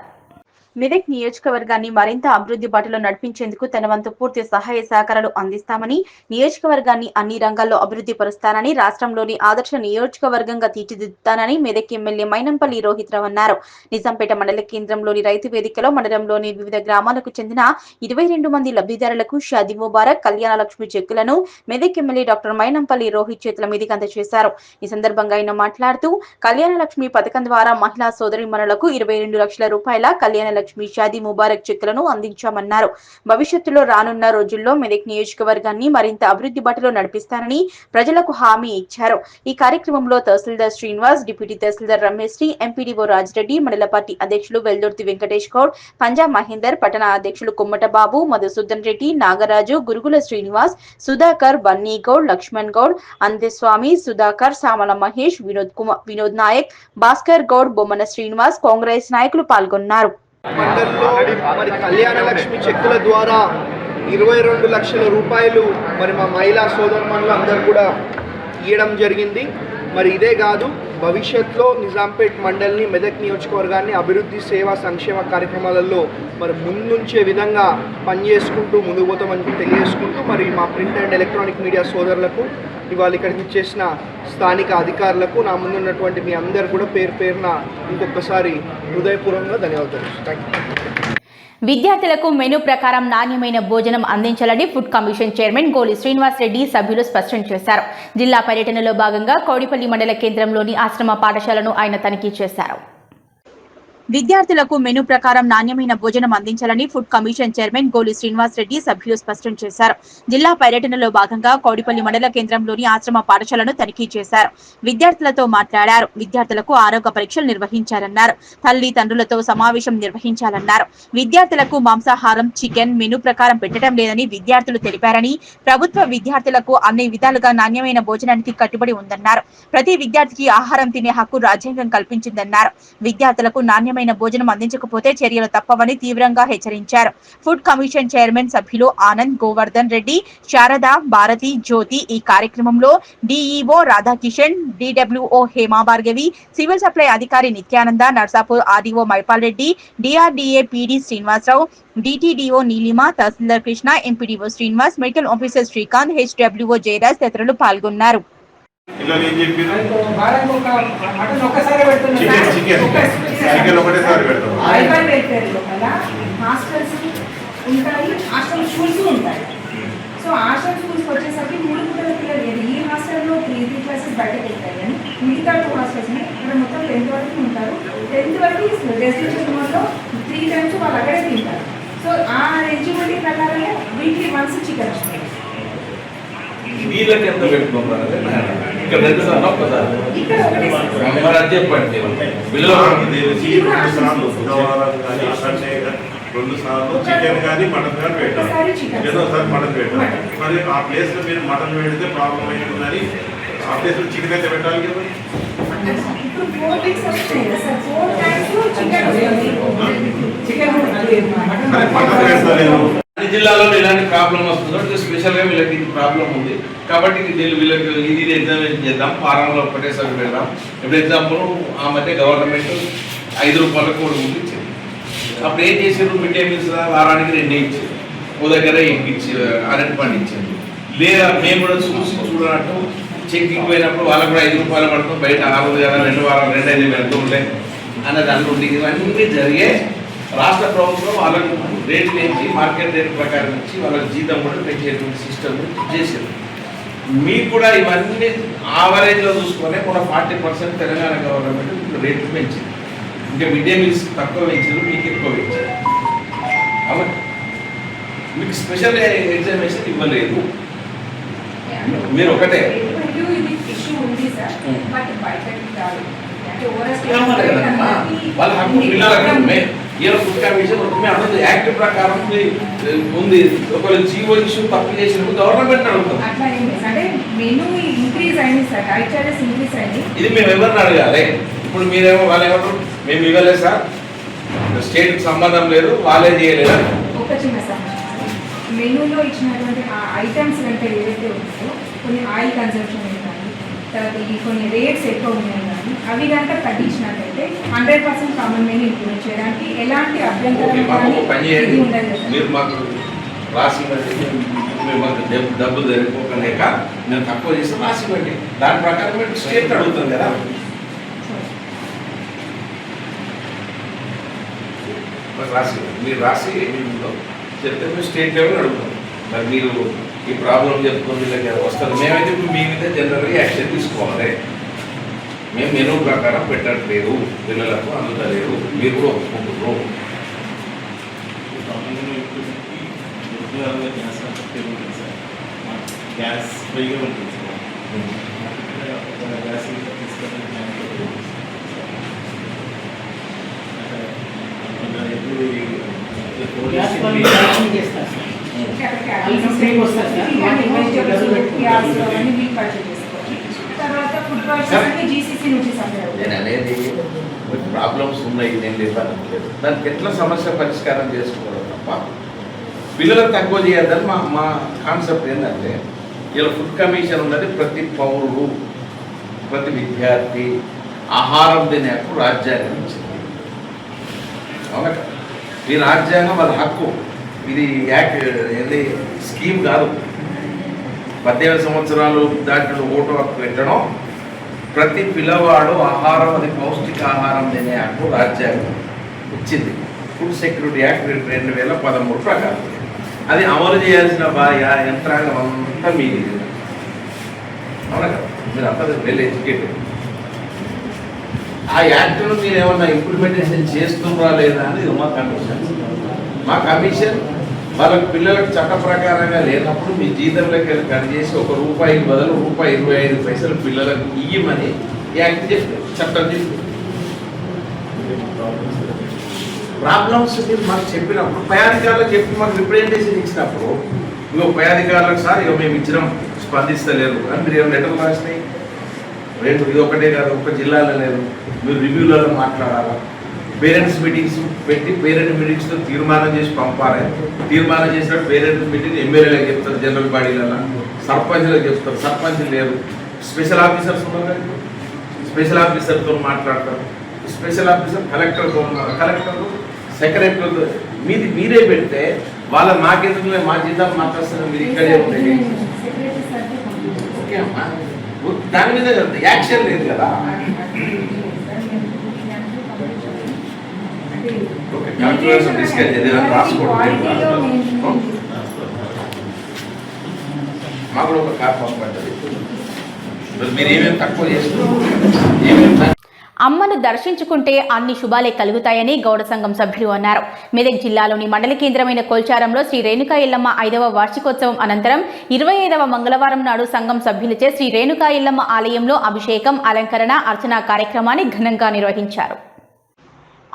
మెదక్ నియోజకవర్గాన్ని మరింత అభివృద్ధి బాటలో నడిపించేందుకు తన వంతు పూర్తి సహాయ సహకారాలు అందిస్తామని, నియోజకవర్గాన్ని అన్ని రంగాల్లో అభివృద్ధి పరుస్తానని, రాష్ట్రంలోని ఆదర్శ నియోజకవర్గంగా తీర్చిదిద్దుతానని మెదక్ ఎమ్మెల్యే మైనంపల్లి రోహిత్ రావు అన్నారు. నిజాంపేట మండల కేంద్రంలోని రైతు వేదికలో మండలంలోని వివిధ గ్రామాలకు చెందిన 22 మంది లబ్ధిదారులకు షాదీ ముబారక్ కళ్యాణ లక్ష్మి చెక్కులను మెదక్ ఎమ్మెల్యే డాక్టర్ మైనంపల్లి రోహిత్ చేతుల మీదుగా అందజేశారు. ఈ సందర్భంగా ఆయన మాట్లాడుతూ కళ్యాణ లక్ష్మి పథకం ద్వారా మహిళా సోదరీమణులకు 22 లక్షల రూపాయల కళ్యాణ లక్ష్మి షాదీ ముబారక్ చెక్కులను అందించామన్నారు. భవిష్యత్తులో రానున్న రోజుల్లో మెదక్ నియోజకవర్గాన్ని మరింత అభివృద్ధి బాటలో నడిపిస్తానని ప్రజలకు హామీ ఇచ్చారు. ఈ కార్యక్రమంలో తహసీల్దార్ శ్రీనివాస్, డిప్యూటీ తహసీల్దార్ రమేష్, ఎంపీడీఓ రాజిరెడ్డి, మండల పార్టీ అధ్యక్షులు వెల్దుర్తి వెంకటేష్ గౌడ్, పంజాబ్ మహేందర్, పట్టణ అధ్యక్షులు కొమ్మట బాబు, మధుసూదన్ రెడ్డి, నాగరాజు, గురుగుల శ్రీనివాస్, సుధాకర్, బన్నీ గౌడ్, లక్ష్మణ్ గౌడ్, అందేస్వామి, సుధాకర్, సామల మహేష్, వినోద్ నాయక్, భాస్కర్ గౌడ్, బొమ్మన శ్రీనివాస్, కాంగ్రెస్ నాయకులు పాల్గొన్నారు. మండలంలో మరి కళ్యాణ లక్ష్మి చెక్కుల ద్వారా 22 లక్షల రూపాయలు మరి మా మహిళా సోదరుమణులు అందరూ కూడా ఇవ్వడం జరిగింది. మరి ఇదే కాదు, భవిష్యత్తులో నిజాంపేట్ మండల్ని, మెదక్ నియోజకవర్గాన్ని అభివృద్ధి, సేవా, సంక్షేమ కార్యక్రమాలలో మరి ముందుంచే విధంగా పనిచేసుకుంటూ ముందుకు పోతామని తెలియజేసుకుంటూ మరి మా ప్రింట్ అండ్ ఎలక్ట్రానిక్ మీడియా సోదరులకు, ఇవాళ ఇక్కడికి ఇచ్చేసిన స్థానిక అధికారులకు, నా ముందున్నటువంటి మీ అందరు కూడా పేరు పేరున ఇంకొకసారి హృదయపూర్వకంగా ధన్యవాదాలు. Thank you. విద్యార్థులకు మెనూ ప్రకారం నాణ్యమైన భోజనం అందించాలని ఫుడ్ కమిషన్ చైర్మన్ గోలి శ్రీనివాస్ రెడ్డి సభ్యులు స్పష్టం చేశారు. జిల్లా పర్యటనలో భాగంగా కౌడిపల్లి మండల కేంద్రంలోని ఆశ్రమ పాఠశాలను ఆయన తనిఖీ చేశారు. విద్యార్థులకు మెనూ ప్రకారం నాణ్యమైన భోజనం అందించాలని ఫుడ్ కమిషన్ చైర్మన్ గోలి శ్రీనివాస్ రెడ్డి సభ్యులు స్పష్టం చేశారు. జిల్లా పర్యటనలో భాగంగా కౌడిపల్లి మండల కేంద్రంలోని ఆశ్రమ పాఠశాలను తనిఖీ చేశారు. విద్యార్థులతో మాట్లాడారు. విద్యార్థులకు ఆరోగ్య పరీక్షలు నిర్వహించాలన్నారు. తల్లి తండ్రులతో సమావేశం నిర్వహించాలన్నారు. విద్యార్థులకు మాంసాహారం, చికెన్ మెనూ ప్రకారం పెట్టడం లేదని విద్యార్థులు తెలిపారని, ప్రభుత్వ విద్యార్థులకు అన్ని విధాలుగా నాణ్యమైన భోజనానికి కట్టుబడి ఉందన్నారు. ప్రతి విద్యార్థికి ఆహారం తినే హక్కు రాజ్యాంగం కల్పించిందన్నారు. విద్యార్థులకు నాణ్యమైన నాణ్యమైన భోజనం అందించకపోతే చర్యలు తప్పవని తీవ్రంగా హెచ్చరించారు. ఫుడ్ కమిషన్ చైర్మన్ సభ్యులు ఆనంద్, గోవర్ధన్ రెడ్డి, శారద, భారతి, జ్యోతి ఈ కార్యక్రమంలో DEO Radhakishan, DWO Hema Bhargavi, civil supply అధికారి Nityananda, Narsapur RDO Mypal Reddy, DRDA PD Srinivasarao, DTDO Neelima, తహసీల్దార్ Krishna, MPDO Srinivas, medical officer Srikanth, HWO Jayaraj తదితరులు పాల్గొన్నారు. సో హాస్టల్ స్కూల్స్కి వచ్చేసరికి 3 పూటల పిల్లలు ఈ హాస్టల్లో 3 క్లాసెస్ బయటకు వెళ్తాయి కానీ మిగతా 2 హాస్టల్స్ ఇక్కడ మొత్తం 10th వరకు ఉంటారు. 10th వరకు రెసిడెన్షియల్ మోడ్లో 3 times వాళ్ళు అక్కడే తింటారు. సో ఆ ఎలిజిబిలిటీ ప్రకారమే వీక్లీ వన్స్ చికెన్ వస్తుంది. వీళ్ళకి ఎంత పెట్టుకుంటారు ఇక్కడ ఇక్కడ ఒకటి చెప్పండి రెండు సార్లు చికెన్ కానీ మటన్ కానీ పెట్టాలి. ఏదో సార్ మటన్ పెట్టాలి. మరి ఆ ప్లేస్లో మీరు మటన్ పెడితే ప్రాబ్లం అవుతుందని ఆ ప్లేస్లో చికెన్ అయితే పెట్టాలి కదా. ఇప్పుడు 4 weeks వస్తాయి కదా సార్, 4 times చికెన్ అన్ని జిల్లాలో ఇలాంటి ప్రాబ్లం వస్తుందో స్పెషల్గా వీళ్ళకి ఇది ప్రాబ్లం ఉంది కాబట్టి వీళ్ళకి ఇది ఎగ్జామినేషన్ చేద్దాం, వారంలో ఒకటేసారి పెడదాం. ఇప్పుడు ఎగ్జాంపుల్ ఆ మధ్య గవర్నమెంట్ 5 రూపాయలకు కూడా ఇచ్చింది. అప్పుడు ఏం చేసారు, మిడ్ డే మీల్స్ వారానికి 2 ఇచ్చారు, ఓ దగ్గర ఎగ్ ఇచ్చారు, అరటి పండు ఇచ్చారు. లేదా మేము కూడా చూడనట్టు చెక్కింగ్ పోయినప్పుడు వాళ్ళకు కూడా 5 రూపాయలు పడుతుంది, బయట 6 కదా 2 వారాలు 2 5 వెళ్తూ ఉంటాయి అన్నది అనుకుంటే ఇవన్నీ జరిగే రాష్ట్ర ప్రభుత్వం వాళ్ళకు రేట్లు ఏంటి మార్కెట్ రేట్ ప్రకారం ఇచ్చి వాళ్ళకి జీతం కూడా పెంచేటువంటి సిస్టమ్ చేశారు. మీకు కూడా ఇవన్నీ ఆవరేజ్లో చూసుకొని కూడా 40% తెలంగాణ గవర్నమెంట్ రేట్లు పెంచింది. ఇంకా మిడ్ డే మీల్స్ తక్కువ పెంచారు, మీకు ఎక్కువ పెంచారు. కాబట్టి మీకు స్పెషల్ ఎగ్జామినేషన్ ఇవ్వలేదు. మీరు ఒకటే ఇష్యూ ఉంది సార్, బట్ బయటకి రాదు. వాళ్ళ హక్కు పిల్లలకు ఈయన ఫుడ్ కమిషన్ ఉంటుంది, యాక్ట్ ప్రకారం ఉంది. ఒకవేళ జీవో ఇష్యూ తప్పు చేసినప్పుడు గవర్నమెంట్ అడుగుతుంది. అంటే మెనూ ఇంక్రీజ్ అయింది సార్, డైట్ చార్జెస్ ఇంక్రీజ్ అయింది. ఇది మేము ఎవరిని అడగాలి? ఇప్పుడు మీరేమో వాళ్ళు ఏమంటారు, మేము ఇవ్వలేదు సార్, స్టేట్కి సంబంధం లేదు, వాళ్ళే చేయలేదు. ఒక చిన్న సమస్య, మెనూలో ఇచ్చినటువంటి ఆ ఐటమ్స్ కంటే ఏదైతే ఉందో కొన్ని ఆయిల్ కన్సంప్షన్ కానీ తర్వాత ఈ కొన్ని రేట్స్ ఎక్కువ ఉన్నాయి కానీ అవి కనుక తగ్గించినట్లయితే 100% కామన్ మెనూ ఇంప్లిమెంట్ చేయడానికి ఎలాంటి అభ్యంతరం మీరు మాకు రాసి మీరు మాకు డబ్బులు జరిగిపోకలేక నేను తక్కువ చేసి రాసి పెట్టి దాని ప్రకారం మీరు స్టేట్ అడుగుతాం కదా. రాసి మీరు రాసి ఏమిటో చెప్తే మేము స్టేట్ లెవెల్ అడుగుతాం. మరి మీరు ఈ ప్రాబ్లం చెప్పుకొని వీళ్ళకి వస్తారు, మేమైతే ఇప్పుడు మీ మీద జనరల్గా యాక్షన్ తీసుకోవాలి. మేము మెనూ ప్రకారం పెట్టట్లేదు, పిల్లలకు అందుతలేదు, మీరు కూడా ఒప్పుకుంటున్నారు. గ్యాస్ ఫ్రీగా ఉంటుంది సార్. గ్యాస్ నేను అనేది ప్రాబ్లమ్స్ ఉన్నాయి, నేను లేదనట్లేదు. దానికి ఎట్లా సమస్య పరిష్కారం చేసుకోవడం తప్ప పిల్లలకు తక్కువ చేయొద్దని మా కాన్సెప్ట్ ఏంటంటే, ఇలా ఫుడ్ కమిషన్ ఉన్నది ప్రతి పౌరుడు ప్రతి విద్యార్థి ఆహారం తినే హక్కు రాజ్యాంగం ఇచ్చింది. అవునా? ఈ రాజ్యాంగం వాళ్ళ హక్కు, ఇది ఏది స్కీమ్ కాదు. 18 సంవత్సరాలు దాటిన ఓటు హక్కు పెట్టడం, ప్రతి పిల్లవాడు ఆహారం అది పౌష్టికాహారం తినే హక్కు రాజ్యాంగం ఇచ్చింది. ఫుడ్ సెక్యూరిటీ యాక్ట్ 2013 ప్రకారం అది అమలు చేయాల్సిన యంత్రాంగం అంతా మీది. అవునా కదా? మీరు అంతా వెల్ ఎడ్యుకేటెడ్. ఆ యాక్ట్ను మీరు ఏమన్నా ఇంప్లిమెంటేషన్ చేస్తున్నారా లేదా అని మా కమిషన్. మా కమిషన్ వాళ్ళకి పిల్లలకు చట్ట ప్రకారంగా లేనప్పుడు మీ జీతంలోకి వెళ్ళి కట్ చేసి ₹1 బదులు ₹1.25 పిల్లలకు ఇయ్యమని యాక్ట్ చెప్తే చట్టం చెప్తే ప్రాబ్లమ్స్ మీరు మాకు చెప్పినప్పుడు పై అధికారులకు చెప్పి మాకు రిప్రజెంటేషన్ ఇచ్చినప్పుడు ఇగో పై అధికారులకు సార్ ఇక మేము ఇచ్చినాం స్పందిస్తలేరు అని మీరు ఏమైనా లెటర్లు రాసినాయి. 2 ఇది ఒకటే కాదు, ఒక జిల్లాలో లేదు, మీరు రివ్యూలలో మాట్లాడాలా. పేరెంట్స్ మీటింగ్స్ పెట్టి పేరెంట్ మీటింగ్స్తో తీర్మానం చేసి పంపాలి. తీర్మానం చేసినట్టు పేరెంట్స్ మీటింగ్ ఎమ్మెల్యేలకు చెప్తారు, జనరల్ బాడీలలో సర్పంచ్లకు చెప్తారు. సర్పంచ్లు లేరు, స్పెషల్ ఆఫీసర్స్ ఉన్నారు, స్పెషల్ ఆఫీసర్తో మాట్లాడతారు. స్పెషల్ ఆఫీసర్ కలెక్టర్తో ఉన్నారు, కలెక్టర్ సెక్రటరీతో మీరే పెడితే వాళ్ళ నాకెందుకు మా జీతాలు మాట్లాడుతున్నారు, మీరు ఇక్కడే ఉండేది. ఓకే అమ్మా, దాని మీద యాక్షన్ లేదు కదా. ఓకే, కలెక్టర్ డిస్కస్ చేయాలి, రాసుకోవడం మాకు ఒక కార్ పంపబడ్డది. మీరు ఏమేమి తక్కువ చేసుకుంటారు, అమ్మను దర్శించుకుంటే అన్ని శుభాలే కలుగుతాయని గౌడ సంఘం సభ్యులు అన్నారు. మెదక్ జిల్లాలోని మండల కేంద్రమైన కొల్చారంలో శ్రీ రేణుకా ఎల్లమ్మ 5వ వార్షికోత్సవం అనంతరం 25వ మంగళవారం నాడు సంఘం సభ్యులచే శ్రీ రేణుకా ఎల్లమ్మ ఆలయంలో అభిషేకం, అలంకరణ, అర్చన కార్యక్రమాన్ని ఘనంగా నిర్వహించారు.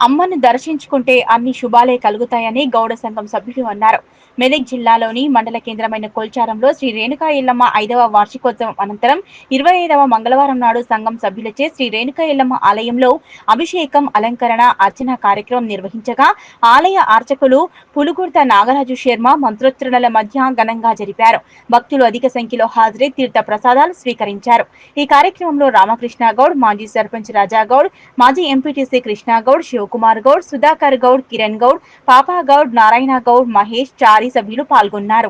అమ్మను దర్శించుకుంటే అన్ని శుభాలే కలుగుతాయని గౌడ సంఘం సభ్యులు అన్నారు. మెదక్ జిల్లాలోని మండల కేంద్రమైన కొల్చారంలో శ్రీ రేణుకా ఎల్లమ్మ 5వ వార్షికోత్సవం అనంతరం 25వ మంగళవారం నాడు సంఘం సభ్యులచే శ్రీ రేణుకా ఎల్లమ్మ ఆలయంలో అభిషేకం, అలంకరణ, అర్చన కార్యక్రమం నిర్వహించగా ఆలయ అర్చకులు పులుగుర్త నాగరాజు శర్మ మంత్రోచ్చరణల మధ్య ఘనంగా జరిపారు. భక్తులు అధిక సంఖ్యలో హాజరై తీర్థ ప్రసాదాలు స్వీకరించారు. ఈ కార్యక్రమంలో రామకృష్ణ గౌడ్, మాజీ సర్పంచ్ రాజాగౌడ్, మాజీ ఎంపీటీసీ కృష్ణగౌడ్, శివకుమార్ గౌడ్, సుధాకర్ గౌడ్, కిరణ్ గౌడ్, పాపా గౌడ్, నారాయణ గౌడ్, మహేష్, చారి సభ్యులు పాల్గొన్నారు.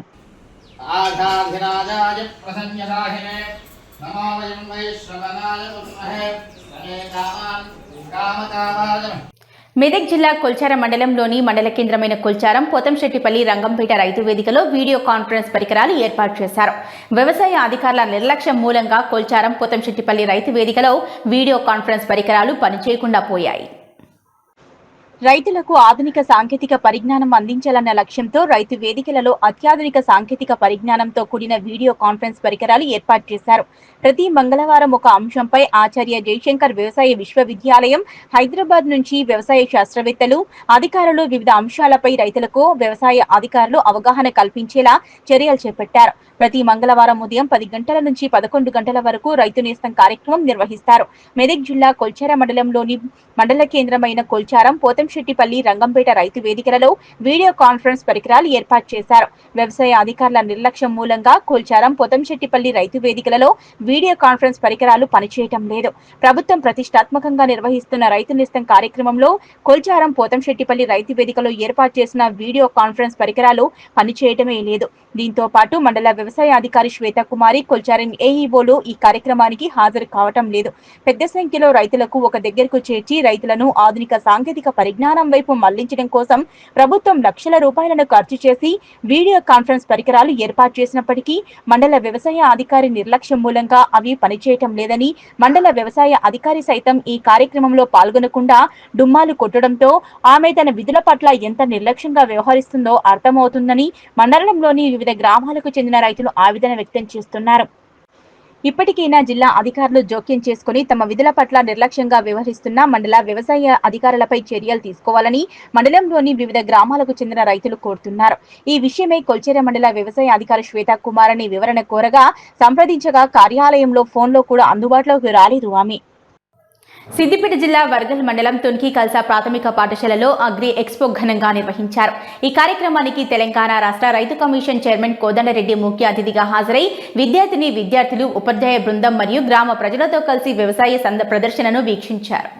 మెదక్ జిల్లా కొల్చారం మండలంలోని మండల కేంద్రమైన కొల్చారం పోతంశెట్టిపల్లి రంగంపేట రైతు వేదికలో వీడియో కాన్ఫరెన్స్ పరికరాలు ఏర్పాటు చేశారు. వ్యవసాయ అధికారుల నిర్లక్ష్యం మూలంగా కొల్చారం పోతంశెట్టిపల్లి రైతు వేదికలో వీడియో కాన్ఫరెన్స్ పరికరాలు పనిచేయకుండా పోయాయి. రైతులకు ఆధునిక సాంకేతిక పరిజ్ఞానం అందించాలన్న లక్ష్యంతో రైతు వేదికలలో అత్యాధునిక సాంకేతిక పరిజ్ఞానంతో కూడిన వీడియో కాన్ఫరెన్స్ పరికరాలు ఏర్పాటు చేశారు. ప్రతి మంగళవారం ఒక అంశంపై ఆచార్య జయశంకర్ వ్యవసాయ విశ్వవిద్యాలయం, హైదరాబాద్ నుంచి వ్యవసాయ శాస్త్రవేత్తలు, అధికారులు వివిధ అంశాలపై రైతులకు వ్యవసాయ అధికారులు అవగాహన కల్పించేలా చర్యలు చేపట్టారు. ప్రతి మంగళవారం ఉదయం 10 గంటల నుంచి 11 గంటల వరకు రైతు నేస్తం కార్యక్రమం నిర్వహిస్తారు. మెదక్ జిల్లా కొల్చార మండలంలోని మండల కేంద్రమైన కొల్చారం, పోతంశెట్టిపల్లి, రంగంపేట రైతు వేదికలలో వీడియో కాన్ఫరెన్స్ పరికరాలు ఏర్పాటు చేశారు. వ్యవసాయ అధికారుల నిర్లక్ష్యం మూలంగా కొల్చారం, పోతంశెట్టిపల్లి రైతు వేదికలలో వీడియో కాన్ఫరెన్స్ పరికరాలు పనిచేయటం లేదు. ప్రభుత్వం ప్రతిష్టాత్మకంగా నిర్వహిస్తున్న రైతు నేస్తం కార్యక్రమంలో కొల్చారం, పోతంశెట్టిపల్లి రైతు వేదికలో ఏర్పాటు చేసిన వీడియో కాన్ఫరెన్స్ పరికరాలు పనిచేయటమే లేదు. దీంతో పాటు మండల వ్యవసాయ అధికారి శ్వేతకుమారి, కొల్చారం ఏఈఓలు ఈ కార్యక్రమానికి హాజరు కావటం లేదు. పెద్ద సంఖ్యలో రైతులకు ఒక దగ్గరకు చేర్చి రైతులను ఆధునిక సాంకేతిక పరిజ్ఞానం వైపు మళ్లించడం కోసం ప్రభుత్వం లక్షల రూపాయలను ఖర్చు చేసి వీడియో కాన్ఫరెన్స్ పరికరాలు ఏర్పాటు చేసినప్పటికీ మండల వ్యవసాయ అధికారి నిర్లక్ష్యం మూలంగా అవి పనిచేయటం లేదని, మండల వ్యవసాయ అధికారి సైతం ఈ కార్యక్రమంలో పాల్గొనకుండా డుమ్మాలు కొట్టడంతో ఆమె తన విధుల పట్ల ఎంత నిర్లక్ష్యంగా వ్యవహరిస్తుందో అర్థమవుతుందని మండలంలోని వివిధ గ్రామాలకు చెందిన రైతులు ఆవేదన వ్యక్తం చేస్తున్నారు. ఇప్పటికైనా జిల్లా అధికారులు జోక్యం చేసుకుని తమ విధుల పట్ల నిర్లక్ష్యంగా వ్యవహరిస్తున్న మండల వ్యవసాయ అధికారులపై చర్యలు తీసుకోవాలని మండలంలోని వివిధ గ్రామాలకు చెందిన రైతులు కోరుతున్నారు. ఈ విషయమై కొల్చేర మండల వ్యవసాయ అధికారి శ్వేతకుమారిని వివరణ కోరగా సంప్రదించగా కార్యాలయంలో ఫోన్లో కూడా అందుబాటులోకి రాలేదు ఆమె. సిద్దిపేట జిల్లా వర్గల్ మండలం తున్కి కల్సా ప్రాథమిక పాఠశాలలో అగ్రి ఎక్స్పో ఘనంగా నిర్వహించారు. ఈ కార్యక్రమానికి తెలంగాణ రాష్ట్ర రైతు కమిషన్ చైర్మన్ కోదండరెడ్డి ముఖ్య అతిథిగా హాజరై విద్యార్థులు, ఉపాధ్యాయ బృందం మరియు గ్రామ ప్రజలతో కలిసి వ్యవసాయ ప్రదర్శనను వీక్షించారు.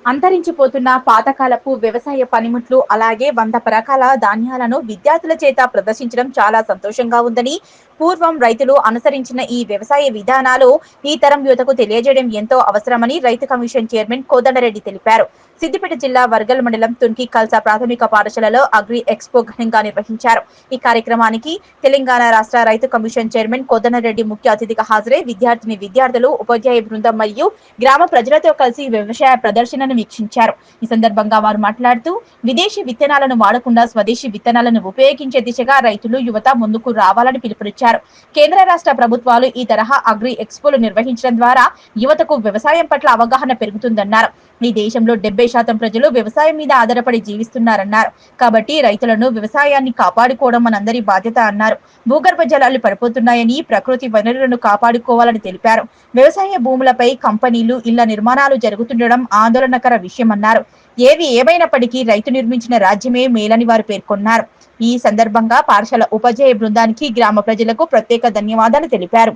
అంతరించిపోతున్న పాతకాలపు వ్యవసాయ పనిముట్లు అలాగే 100 రకాల ధాన్యాలను విద్యార్థుల చేత ప్రదర్శించడం చాలా సంతోషంగా ఉందని, పూర్వం రైతులు అనుసరించిన ఈ వ్యవసాయ విధానాలు ఈ తరం యువతకు తెలియజేయడం ఎంతో అవసరమని రైతు కమిషన్ చైర్మన్ కోదండరెడ్డి తెలిపారు. సిద్దిపేట జిల్లా వర్గల్ మండలం తున్కి కల్సా ప్రాథమిక పాఠశాలలో అగ్రి ఎక్స్పో ఘనంగా నిర్వహించారు. ఈ కార్యక్రమానికి తెలంగాణ రాష్ట్ర రైతు కమిషన్ చైర్మన్ కోదండరెడ్డి ముఖ్య అతిథిగా హాజరై విద్యార్థులు, ఉపాధ్యాయ బృందం మరియు గ్రామ ప్రజలతో కలిసి వ్యవసాయ ప్రదర్శనను వీక్షించారు. ఈ సందర్భంగా వారు మాట్లాడుతూ విదేశీ విత్తనాలను వాడకుండా స్వదేశీ విత్తనాలను ఉపయోగించే దిశగా రైతులు, యువత ముందుకు రావాలని పిలుపునిచ్చారు. కేంద్ర రాష్ట్ర ప్రభుత్వాలు ఈ తరహా అగ్రి ఎక్స్పోలు నిర్వహించడం ద్వారా యువతకు వ్యవసాయం పట్ల అవగాహన పెరుగుతుందన్నారు. ఈ దేశంలో 70% ప్రజలు వ్యవసాయం మీద ఆధారపడి జీవిస్తున్నారన్నారు. కాబట్టి రైతులను, వ్యవసాయాన్ని కాపాడుకోవడం మనందరి బాధ్యత అన్నారు. భూగర్భ జలాలు పడిపోతున్నాయని, ప్రకృతి వనరులను కాపాడుకోవాలని తెలిపారు. వ్యవసాయ భూములపై కంపెనీలు, ఇళ్ల నిర్మాణాలు జరుగుతుండడం ఆందోళనకర విషయమన్నారు. ఏది ఏమైనప్పటికీ రైతు నిర్మించిన రాజ్యమే మేలని వారు పేర్కొన్నారు. ఈ సందర్భంగా పాఠశాల ఉపాధ్యాయ బృందానికి, గ్రామ ప్రజలకు ప్రత్యేక ధన్యవాదాలు తెలిపారు.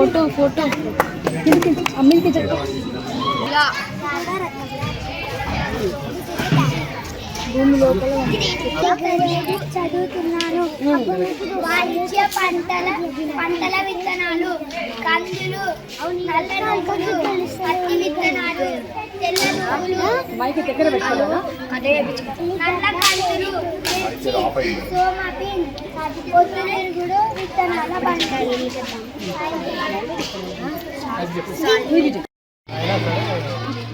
फोटो अम्मी के భూమి లోపల చదువుతున్నాను. వాణిజ్య పంటల విత్తనాలు, కందులు, నల్ల నువ్వులు, పత్తి విత్తనాలు, తెల్ల నువ్వులు, నల్ల కందులు, సోయాబీన్, పొద్దుతిరుగుడు విత్తనాల పంటలు.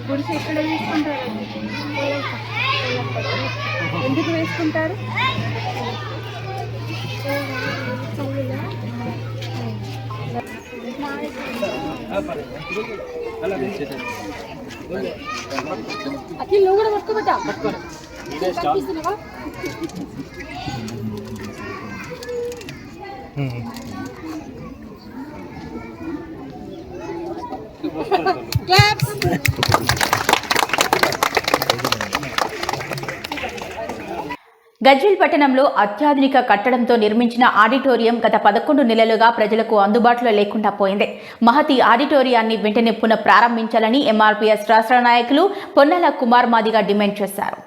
గుడిసి ఎక్కడ తీసుకుంటారు? ఎందుకు వేసుకుంటారు? అఖిల్ నువ్వు కూడా పట్టుకోబట్టా గజ్వేల్ పట్టణంలో అత్యాధునిక కట్టడంతో నిర్మించిన ఆడిటోరియం గత 11 నెలలుగా ప్రజలకు అందుబాటులో లేకుండా పోయింది. మహతి ఆడిటోరియాన్ని వెంటనే పునః ప్రారంభించాలని ఎంఆర్పీఎస్ రాష్ట్ర నాయకులు పొన్నాల కుమార్ మాదిగ డిమాండ్ చేశారు.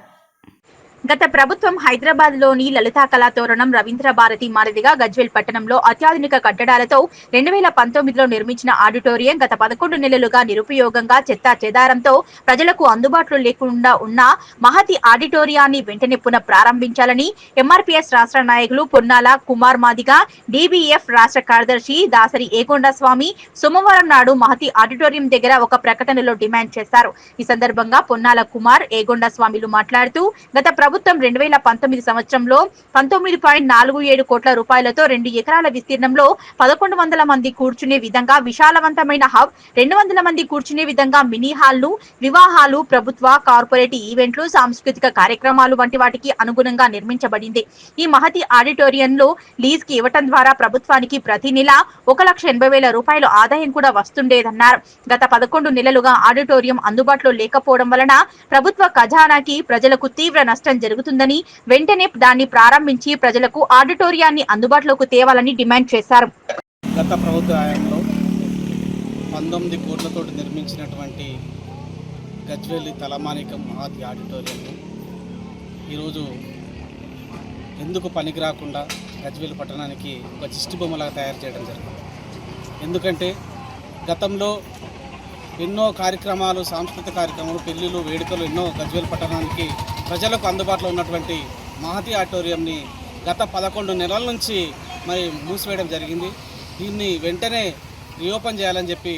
గత ప్రభుత్వం హైదరాబాద్ లోని లలితా కళాతోరణం, రవీంద్ర భారతి మాదిరిగా గజ్వేల్ పట్టణంలో అత్యాధునిక కట్టడాలతో 2019లో నిర్మించిన ఆడిటోరియం గత 11 నెలలుగా నిరుపయోగంగా చెత్తా చెదారంతో ప్రజలకు అందుబాటులో లేకుండా ఉన్న మహతి ఆడిటోరియాన్ని వెంటనే పునః ప్రారంభించాలని ఎంఆర్పీఎస్ రాష్ట్ర నాయకులు పొన్నాల కుమార్ మాదిగ, డీబీఎఫ్ రాష్ట్ర కార్యదర్శి దాసరి ఏగొండ స్వామి సోమవారం నాడు మహతి ఆడిటోరియం దగ్గర ఒక ప్రకటనలో డిమాండ్ చేశారు. ఈ సందర్భంగా పొన్నాల కుమార్, ఏగొండ స్వామిలు మాట్లాడుతూ గత ప్రభుత్వం 2019 సంవత్సరంలో 19.47 కోట్ల రూపాయలతో 2 ఎకరాల విస్తీర్ణంలో 1100 మంది కూర్చునే విధంగా విశాలవంతమైన హబ్, 200 మంది కూర్చునే విధంగా మినీ హాల్ను, వివాహాలు, ప్రభుత్వ, కార్పొరేట్ ఈవెంట్లు, సాంస్కృతిక కార్యక్రమాలు వంటి వాటికి అనుగుణంగా నిర్మించబడింది. ఈ మహతి ఆడిటోరియంలో లీజ్ కి ఇవ్వటం ద్వారా ప్రభుత్వానికి ప్రతి నెల 1,80,000 రూపాయలు ఆదాయం కూడా వస్తుండేదన్నారు. గత 11 నెలలుగా ఆడిటోరియం అందుబాటులో లేకపోవడం వలన ప్రభుత్వ ఖజానాకి, ప్రజలకు తీవ్ర నష్టం జరుగుతుందని, వెంటనే దాన్ని ప్రారంభించి ప్రజలకు ఆడిటోరియాన్ని అందుబాటులోకి తేవాలని డిమాండ్ చేశారు. గత ప్రభుత్వ హయాంలో 19 కోట్లతో నిర్మించినటువంటి గజ్వేల్ తలమానికం మహతి ఆడిటోరియం ఈరోజు ఎందుకు పనికి రాకుండా గజ్వేల్ పట్టణానికి ఒక దిష్టి బొమ్మలాగా తయారు చేయడం జరిగింది. ఎందుకంటే గతంలో ఎన్నో కార్యక్రమాలు, సాంస్కృతిక కార్యక్రమాలు, పెళ్లిళ్ళు, వేడుకలు ఎన్నో గజ్వేల్ పట్టణానికి ప్రజలకు అందుబాటులో ఉన్నటువంటి మహతి ఆడిటోరియంని గత 11 నెలల నుంచి మరి మూసివేయడం జరిగింది. దీన్ని వెంటనే రీఓపెన్ చేయాలని చెప్పి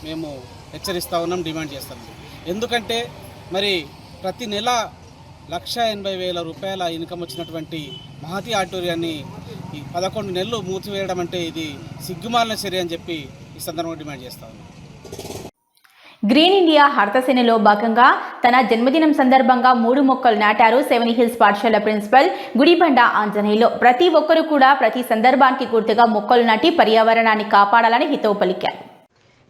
మేము హెచ్చరిస్తూ ఉన్నాం, డిమాండ్ చేస్తాం. ఎందుకంటే మరి ప్రతి నెల 1,80,000 రూపాయల ఇన్కమ్ వచ్చినటువంటి మహతి ఆడిటోరియాన్ని ఈ 11 నెలలు మూసివేయడం అంటే ఇది సిగ్గుమాలిన చర్య అని చెప్పి ఈ సందర్భంగా డిమాండ్ చేస్తా ఉన్నాం. గ్రీన్ ఇండియా హర్తసేనలో భాగంగా తన జన్మదినం సందర్భంగా 3 మొక్కలు నాటారు సెవెన్ హిల్స్ పాఠశాల ప్రిన్సిపల్ గుడిబండ ఆంజనేయులు. ప్రతి ఒక్కరూ కూడా ప్రతి సందర్భానికి గుర్తుగా మొక్కలు నాటి పర్యావరణాన్ని కాపాడాలని హితవు పలికారు.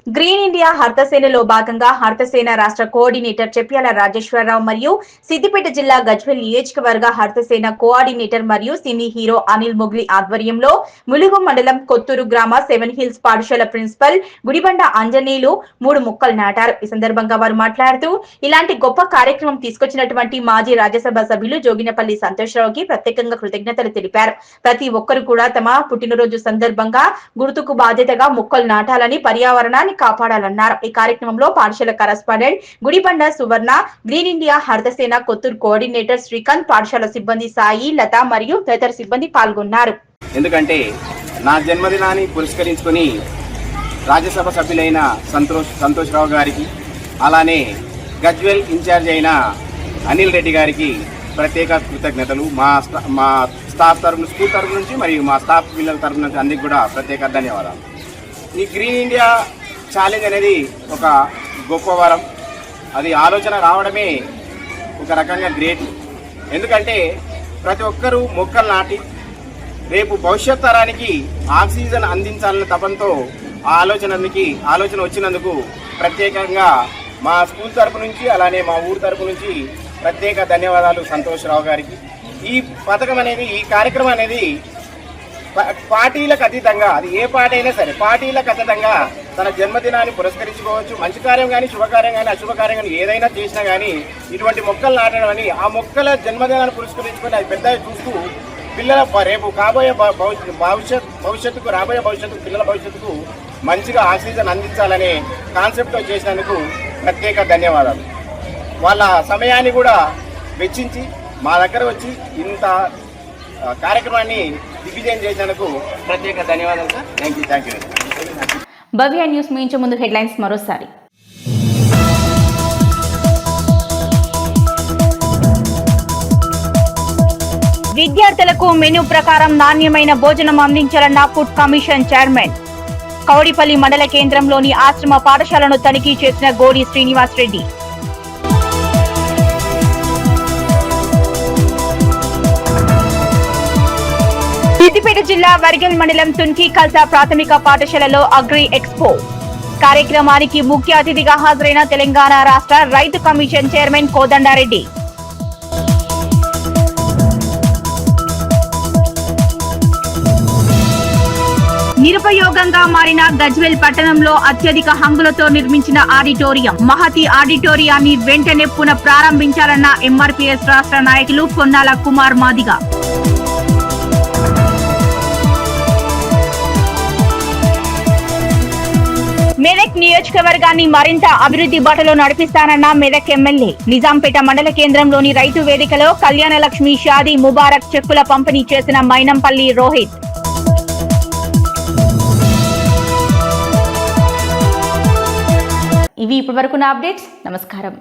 గ్రీన్ ఇండియా హర్తసేనలో భాగంగా హర్తసేన రాష్ట్ర కోఆర్డినేటర్ చెప్ప్యాల రాజేశ్వరరావు మరియు సిద్దిపేట జిల్లా గజ్వేల్ నియోజకవర్గ హర్తసేన కోఆర్డినేటర్ మరియు సినీ హీరో అనిల్ మొగ్లీ ఆధ్వర్యంలో ములుగు మండలం కొత్తూరు గ్రామ సెవెన్ హిల్స్ పాఠశాల ప్రిన్సిపల్ గుడిబండ ఆంజనేయులు 3 మొక్కలు నాటారు. ఈ సందర్భంగా వారు మాట్లాడుతూ ఇలాంటి గొప్ప కార్యక్రమం తీసుకొచ్చినటువంటి మాజీ రాజ్యసభ సభ్యులు జోగినపల్లి సంతోషరావుకి ప్రత్యేకంగా కృతజ్ఞతలు తెలిపారు. ప్రతి ఒక్కరు కూడా తమ పుట్టినరోజు సందర్భంగా గుర్తుకు బాధ్యతగా మొక్కలు నాటాలని, పర్యావరణాన్ని కాపాడాలన్నారు. ఈ కార్యక్రమంలో పాఠశాల correspondent Gudibanda Suvarna, green India హర్తసేన కొత్తూరు కోఆర్డినేటర్ శ్రీకాంత్, పాఠశాల సిబ్బంది సాయి, లత మరియు తదితర సిబ్బంది పాల్గొన్నారు. ఎందుకంటే నా జన్మదినాన్ని పురస్కరించుకొని రాజ్యసభ సభ్యులైన సంతోష్ రావు గారికి, అలానే గజ్వేల్ ఇన్ఛార్జ్ అయిన అనిల్ రెడ్డి గారికి ప్రత్యేక కృతజ్ఞతలు. మా స్టాఫ్ తరఫున, స్కూల్ తరఫు నుంచి మరియు మా స్టాఫ్ పిల్లల తరఫు నుంచి అందరికీ కూడా ప్రత్యేక ధన్యవాదాలు. ఈ గ్రీన్ ఇండియా ఛాలెంజ్ అనేది ఒక గొప్ప వరం. అది ఆలోచన రావడమే ఒక రకంగా గ్రేట్. ఎందుకంటే ప్రతి ఒక్కరూ మొక్కలు నాటి రేపు భవిష్యత్ తరానికి ఆక్సిజన్ అందించాలన్న తపంతో ఆ ఆలోచన వచ్చినందుకు ప్రత్యేకంగా మా స్కూల్ తరపు నుంచి, అలానే మా ఊరు తరపు నుంచి ప్రత్యేక ధన్యవాదాలు సంతోష్ రావు గారికి. ఈ పథకం అనేది, ఈ కార్యక్రమం అనేది పార్టీలకు అతీతంగా, అది ఏ పార్టీ అయినా సరే పార్టీలకు అతీతంగా తన జన్మదినాన్ని పురస్కరించుకోవచ్చు. మంచి కార్యం కానీ, శుభకార్యం కానీ, అశుభకార్యం కానీ ఏదైనా చేసినా కానీ ఇటువంటి మొక్కలు నాటడం అని, ఆ మొక్కల జన్మదినాన్ని పురస్కరించుకొని అది పెద్దగా చూస్తూ పిల్లల రేపు కాబోయే భవిష్యత్తుకు, రాబోయే భవిష్యత్తుకు, పిల్లల భవిష్యత్తుకు మంచిగా ఆక్సిజన్ అందించాలనే కాన్సెప్ట్తో చేసినందుకు ప్రత్యేక ధన్యవాదాలు. వాళ్ళ సమయాన్ని కూడా వెచ్చించి మా దగ్గర వచ్చి ఇంత కార్యక్రమాన్ని దిగ్విజయం చేసినందుకు ప్రత్యేక ధన్యవాదాలు sir. Thank you. Bhavya news ముగించే ముందు హెడ్లైన్స్ మరోసారి. విద్యార్థులకు మెనూ ప్రకారం నాణ్యమైన భోజనం అందించాలన్న ఫుడ్ కమిషన్ చైర్మన్. కౌడిపల్లి మండల కేంద్రంలోని ఆశ్రమ పాఠశాలను తనిఖీ చేసిన గోడి శ్రీనివాస్ రెడ్డి. సిద్దిపేట జిల్లా వరిగల్ మండలం తున్కి కల్సా ప్రాథమిక పాఠశాలలో అగ్రి ఎక్స్పో కార్యక్రమానికి ముఖ్య అతిథిగా హాజరైన తెలంగాణ రాష్ట్ర రైతు కమిషన్ చైర్మన్ కోదండారెడ్డి. నిరుపయోగంగా మారిన గజ్వేల్ పట్టణంలో అత్యధిక హంగులతో నిర్మించిన ఆడిటోరియం, మహతి ఆడిటోరియాన్ని వెంటనే పునః ప్రారంభించాలన్న ఎంఆర్పీఎస్ రాష్ట్ర నాయకులు పొన్నాల కుమార్ మాదిగ. మెదక్ నియోజకవర్గాన్ని మరింత అభివృద్ధి బాటలో నడిపిస్తానన్న మెదక్ ఎమ్మెల్యే. నిజాంపేట మండల కేంద్రంలోని రైతు వేదికలో కళ్యాణ లక్ష్మి షాదీ ముబారక్ చెక్కుల పంపిణీ చేసిన మైనంపల్లి రోహిత్. ఇవి ఇప్పటివరకున్న అప్డేట్స్. నమస్కారం.